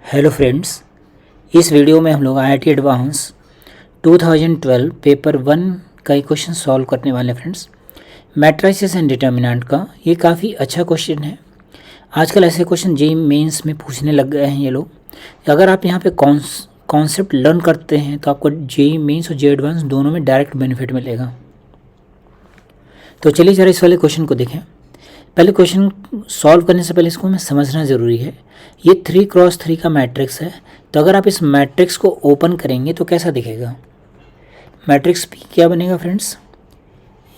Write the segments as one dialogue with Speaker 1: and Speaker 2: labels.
Speaker 1: Hello friends, इस video में हम लोग IIT एडवांस 2012 पेपर 1 का एक क्वेश्चन सॉल्व करने वाले हैं फ्रेंड्स। मैट्रिसेस एंड डिटर्मिनेंट का ये काफ़ी अच्छा क्वेश्चन है। आजकल ऐसे क्वेश्चन जेईई मेंस में पूछने लग गए हैं ये लोग। अगर आप यहाँ पे कॉन्सेप्ट लर्न करते हैं तो आपको जेईई मेंस और जेईई एडवांस दोनों में डायरेक्ट बेनिफिट मिलेगा। तो चलिए जरा इस वाले क्वेश्चन को देखें। पहले क्वेश्चन सॉल्व करने से पहले इसको हमें समझना ज़रूरी है। ये 3x3 का मैट्रिक्स है, तो अगर आप इस मैट्रिक्स को ओपन करेंगे तो कैसा दिखेगा। मैट्रिक्स पी क्या बनेगा friends,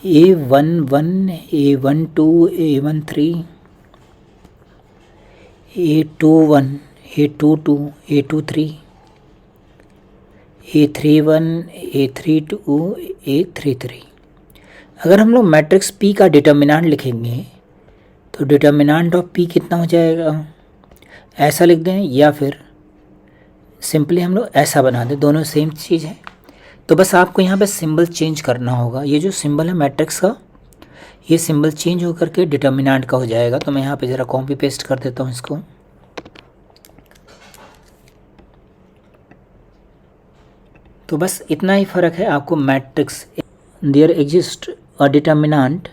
Speaker 1: A11 A12 A13 A21 A22 A23 A31 A32 A33। अगर हम लोग मैट्रिक्स पी का डिटर्मिनेंट लिखेंगे तो डिटर्मिनेंट ऑफ पी कितना हो जाएगा, ऐसा लिख दें या फिर सिंपली हम लोग ऐसा बना दें, दोनों सेम चीज़ है। तो बस आपको यहाँ पे सिंबल चेंज करना होगा। ये जो सिंबल है मैट्रिक्स का, ये सिंबल चेंज होकर के डिटर्मिनेंट का हो जाएगा। तो मैं यहाँ पे ज़रा कॉपी पेस्ट कर देता हूँ इसको। तो बस इतना ही फ़र्क है आपको matrix, there exist a determinant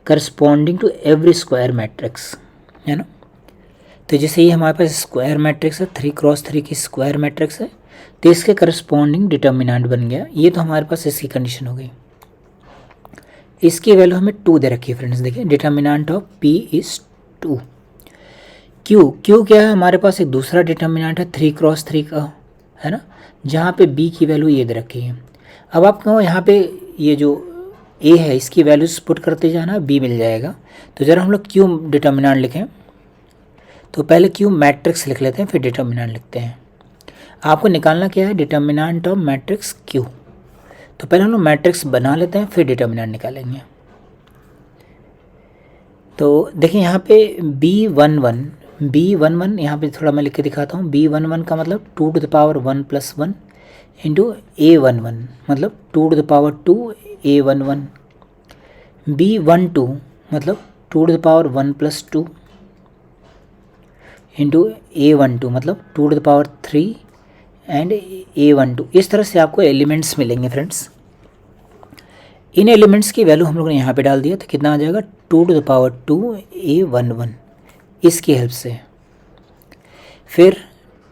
Speaker 1: corresponding to every square matrix, है ना। तो जैसे ये हमारे पास स्क्वायर मैट्रिक्स है, 3x3 की स्क्वायर मैट्रिक्स है, तो इसके करस्पॉन्डिंग डिटर्मिनेंट बन गया। ये तो हमारे पास इसकी कंडीशन हो गई। इसकी वैल्यू हमें 2 दे रखी है फ्रेंड्स। देखिए determinant of p is 2। q क्या है, हमारे पास एक दूसरा डिटर्मिनेंट है 3x3 का, है ना, जहाँ पे b की वैल्यू ये दे रखी है। अब आप कहो यहाँ पे ये जो a है इसकी वैल्यूज पुट करते जाना, b मिल जाएगा। तो ज़रा हम लोग q डिटर्मिनेंट लिखें। तो पहले q मैट्रिक्स लिख लेते हैं, फिर डिटर्मिनेंट लिखते हैं। आपको निकालना क्या है, डिटर्मिनेंट ऑफ मैट्रिक्स q। तो पहले हम लोग मैट्रिक्स बना लेते हैं, फिर डिटर्मिनेंट निकालेंगे। तो देखिए यहाँ पे B11 यहाँ पे थोड़ा मैं लिख के दिखाता हूँ। B11 का मतलब 2⁻1 + 1 इंटू A11 मतलब 2⁻2 A11। B12 मतलब 2⁻1 + 2 इंटू A12 मतलब 2⁻3 एंड A12। इस तरह से आपको एलिमेंट्स मिलेंगे फ्रेंड्स। इन एलिमेंट्स की वैल्यू हम लोगों ने यहाँ पे डाल दिया, तो कितना आ जाएगा 2⁻2 A11 इसकी हेल्प से। फिर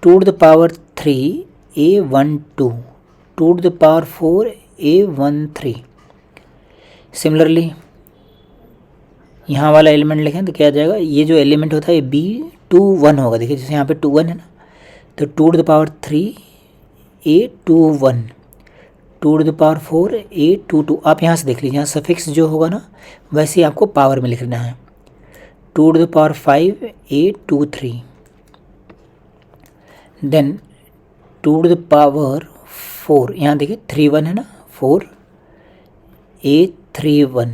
Speaker 1: 2⁻3 A12 2⁻4 A13। सिमिलरली यहाँ वाला एलिमेंट लिखें तो क्या आ जाएगा, ये जो एलिमेंट होता है B21 होगा। देखिए जैसे यहाँ पे 21 है ना, तो 2⁻3 A21 2⁻4 A22। आप यहाँ से देख लीजिए, यहाँ सफिक्स जो होगा ना वैसे ही आपको पावर में लिखना है। 2⁻5 A23 देन 2⁻4, यहाँ देखिए 31 है ना, 4 A31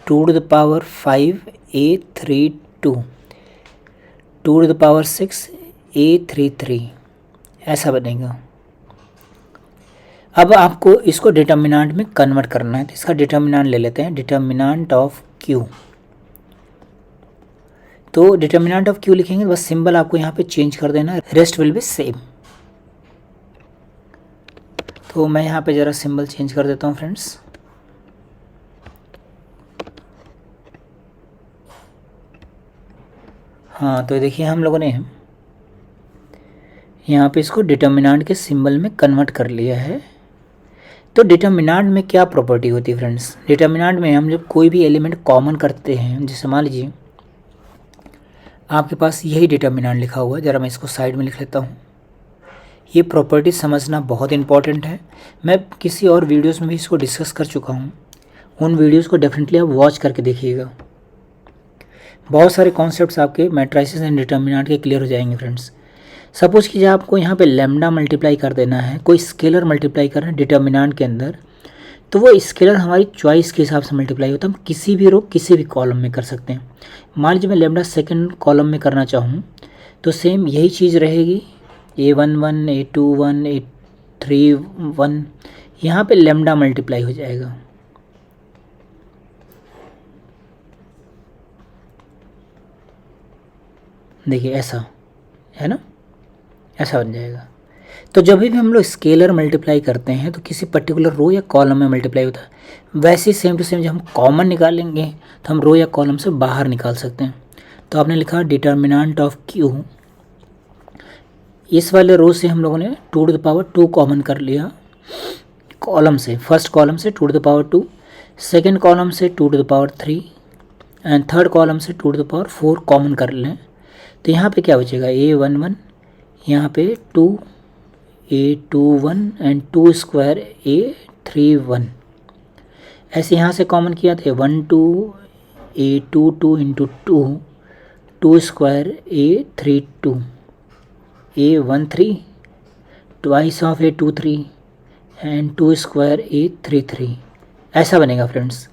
Speaker 1: 2⁻5 A32 2⁻6 A33, ऐसा बनेगा। अब आपको इसको डिटर्मिनेंट में कन्वर्ट करना है, तो इसका डिटर्मिनेंट ले लेते हैं, डिटर्मिनेंट ऑफ q। तो डिटर्मिनेंट ऑफ q लिखेंगे, बस सिंबल आपको यहाँ पे चेंज कर देना, रेस्ट विल बी सेम। तो मैं यहाँ पे ज़रा सिंबल चेंज कर देता हूँ फ्रेंड्स। हाँ, तो देखिए हम लोगों ने यहाँ पे इसको डिटर्मिनेंट के सिंबल में कन्वर्ट कर लिया है। तो डिटर्मिनेंट में क्या प्रॉपर्टी होती है फ्रेंड्स, डिटर्मिनेंट में हम जब कोई भी एलिमेंट कॉमन करते हैं, जैसे मान लीजिए आपके पास यही डिटर्मिनेंट लिखा हुआ है, ज़रा मैं इसको साइड में लिख लेता हूँ। ये प्रॉपर्टी समझना बहुत इंपॉर्टेंट है। मैं किसी और वीडियोस में भी इसको डिस्कस कर चुका हूँ, उन वीडियोस को डेफिनेटली आप वॉच करके देखिएगा। बहुत सारे कॉन्सेप्ट्स आपके मैट्रिसेस एंड डिटर्मिनेंट के क्लियर हो जाएंगे फ्रेंड्स। सपोज कीजिए आपको यहाँ पे लैम्डा मल्टीप्लाई कर देना है, कोई स्केलर मल्टीप्लाई करना है डिटर्मिनेंट के अंदर, तो वो स्केलर हमारी चॉइस के हिसाब से मल्टीप्लाई होता है। हम किसी भी रो किसी भी कॉलम में कर सकते हैं। मान लीजिए मैं लैम्डा सेकंड कॉलम में करना चाहूँ तो सेम यही चीज़ रहेगी, A11 A21 A31, यहाँ पे लैम्डा मल्टीप्लाई हो जाएगा। देखिए ऐसा है ना, ऐसा बन जाएगा। तो जब भी हम लोग स्केलर मल्टीप्लाई करते हैं तो किसी पर्टिकुलर रो या कॉलम में मल्टीप्लाई होता है। वैसे ही सेम टू सेम जब हम कॉमन निकालेंगे तो हम रो या कॉलम से बाहर निकाल सकते हैं। तो आपने लिखा डिटर्मिनेंट ऑफ क्यू, इस वाले रो से हम लोगों ने 2 कॉमन कर लिया कॉलम से, फर्स्ट कॉलम से 2, सेकेंड कॉलम से 2 एंड थर्ड कॉलम से 2 कॉमन कर लें। तो यहाँ पे क्या बचेगा, A11, यहाँ पे 2 A21 एंड 2 स्क्वायर A31। ऐसे यहाँ से कॉमन किया तो A12 A22 into 2 square A32 A13 twice of A23 and 2 square A33। ऐसा बनेगा फ्रेंड्स।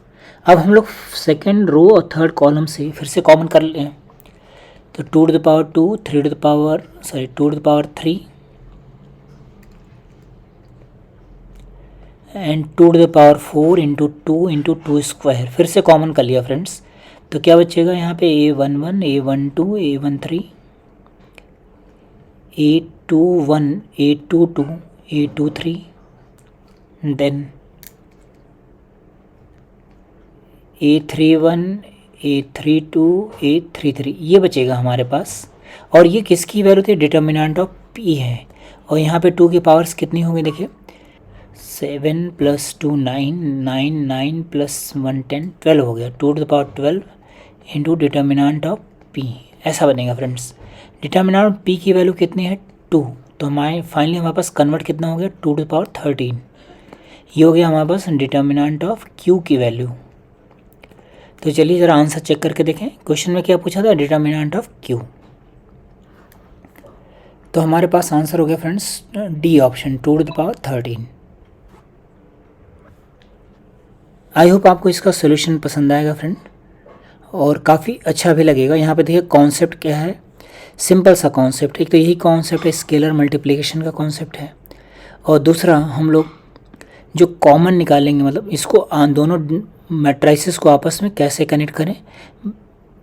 Speaker 1: अब हम लोग सेकेंड रो और थर्ड कॉलम से फिर से कॉमन कर लें तो 2 3 एंड 2 इंटू 2 स्क्वायर फिर से कॉमन कर लिया फ्रेंड्स। तो क्या बचेगा यहाँ पे A11 A12 A13 A21 A22 A23 then A31 A32 A33 ये बचेगा हमारे पास। और ये किसकी वैल्यू थी, डिटर्मिनेंट ऑफ P है। और यहाँ पे 2 की पावर्स कितनी होंगी देखिए, 7 + 2 9 9 9 + 1 10 12 हो गया, 2 इंटू डिटर्मिनेंट ऑफ P। ऐसा बनेगा फ्रेंड्स। डिटर्मिनेंट ऑफ P की वैल्यू कितनी है 2, तो फाइनली हमारे पास कन्वर्ट कितना हो गया 2 ये हो गया हमारे पास डिटर्मिनेंट ऑफ Q की वैल्यू। तो चलिए ज़रा आंसर चेक करके देखें। क्वेश्चन में क्या पूछा था, डिटर्मिनेंट ऑफ Q। तो हमारे पास आंसर हो गया friends D option 2 I hope आपको इसका सोल्यूशन पसंद आएगा फ्रेंड, और काफ़ी अच्छा भी लगेगा। यहाँ पे देखिए कॉन्सेप्ट क्या है, सिंपल सा कॉन्सेप्ट। एक तो यही कॉन्सेप्ट है, स्केलर मल्टीप्लिकेशन का कॉन्सेप्ट है, और दूसरा हम लोग जो कॉमन निकालेंगे, मतलब इसको दोनों मैट्रिसेस को आपस में कैसे कनेक्ट करें।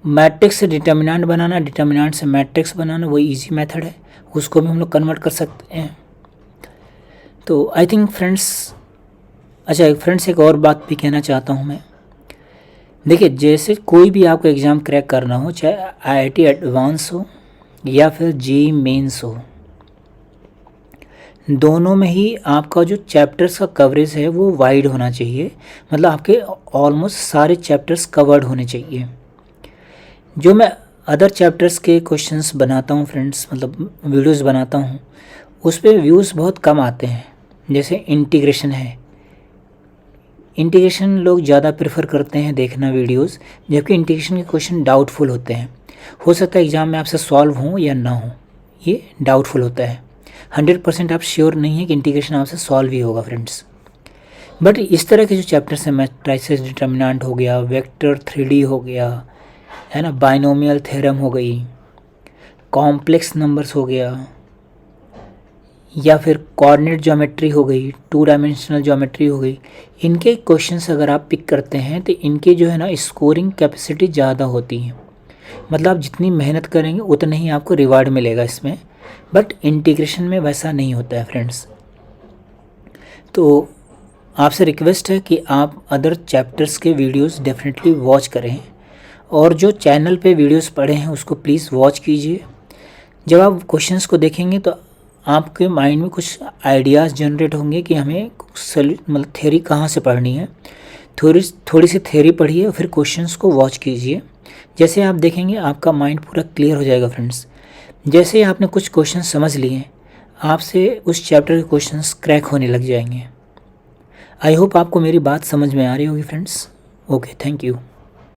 Speaker 1: मैट्रिक्स से डिटर्मिनेंट बनाना, डिटर्मिनेंट से मैट्रिक्स बनाना, वही इजी मेथड है, उसको भी हम लोग कन्वर्ट कर सकते हैं। तो आई थिंक फ्रेंड्स, अच्छा फ्रेंड्स एक और बात भी कहना चाहता हूँ मैं। देखिए जैसे कोई भी आपको एग्ज़ाम क्रैक करना हो, चाहे IIT एडवांस हो या फिर JEE मेंस हो, दोनों में ही आपका जो चैप्टर्स का कवरेज है वो वाइड होना चाहिए। मतलब आपके ऑलमोस्ट सारे चैप्टर्स कवर्ड होने चाहिए। जो मैं अदर चैप्टर्स के क्वेश्चंस बनाता हूँ फ्रेंड्स, मतलब वीडियोस बनाता हूँ, उस पर व्यूज़ बहुत कम आते हैं। जैसे इंटीग्रेशन है, इंटीग्रेशन लोग ज़्यादा प्रेफर करते हैं देखना वीडियोस, जबकि इंटीग्रेशन के क्वेश्चन डाउटफुल होते हैं। हो सकता है एग्ज़ाम में आपसे सॉल्व हो या ना हो, ये डाउटफुल होता है। 100% आप श्योर नहीं है कि इंटीग्रेशन आपसे सॉल्व ही होगा फ्रेंड्स। बट इस तरह के जो चैप्टर्स हैं, मैट्रिसेस डिटर्मिनेंट हो गया, वेक्टर 3D हो गया, है ना, बाइनोमियल थ्योरम हो गई, कॉम्प्लेक्स नंबर्स हो गया, या फिर कोऑर्डिनेट ज्योमेट्री हो गई, 2 डायमेंशनल ज्योमेट्री हो गई, इनके क्वेश्चंस अगर आप पिक करते हैं तो इनके जो है ना स्कोरिंग कैपेसिटी ज़्यादा होती है। मतलब आप जितनी मेहनत करेंगे उतना ही आपको रिवार्ड मिलेगा इसमें। बट इंटीग्रेशन में वैसा नहीं होता है फ्रेंड्स। तो आपसे रिक्वेस्ट है कि आप अदर चैप्टर्स के वीडियोस डेफिनेटली वॉच करें, और जो चैनल पे वीडियोस पढ़े हैं उसको प्लीज़ वॉच कीजिए। जब आप क्वेश्चंस को देखेंगे तो आपके माइंड में कुछ आइडियाज़ जनरेट होंगे कि हमें मतलब थ्योरी कहाँ से पढ़नी है। थोड़ी सी थ्योरी पढ़िए और फिर क्वेश्चंस को वॉच कीजिए। जैसे आप देखेंगे आपका माइंड पूरा क्लियर हो जाएगा फ्रेंड्स। जैसे ही आपने कुछ क्वेश्चन समझ लिए, आपसे उस चैप्टर के क्वेश्चंस क्रैक होने लग जाएंगे। आई होप आपको मेरी बात समझ में आ रही होगी फ्रेंड्स। Okay, thank you.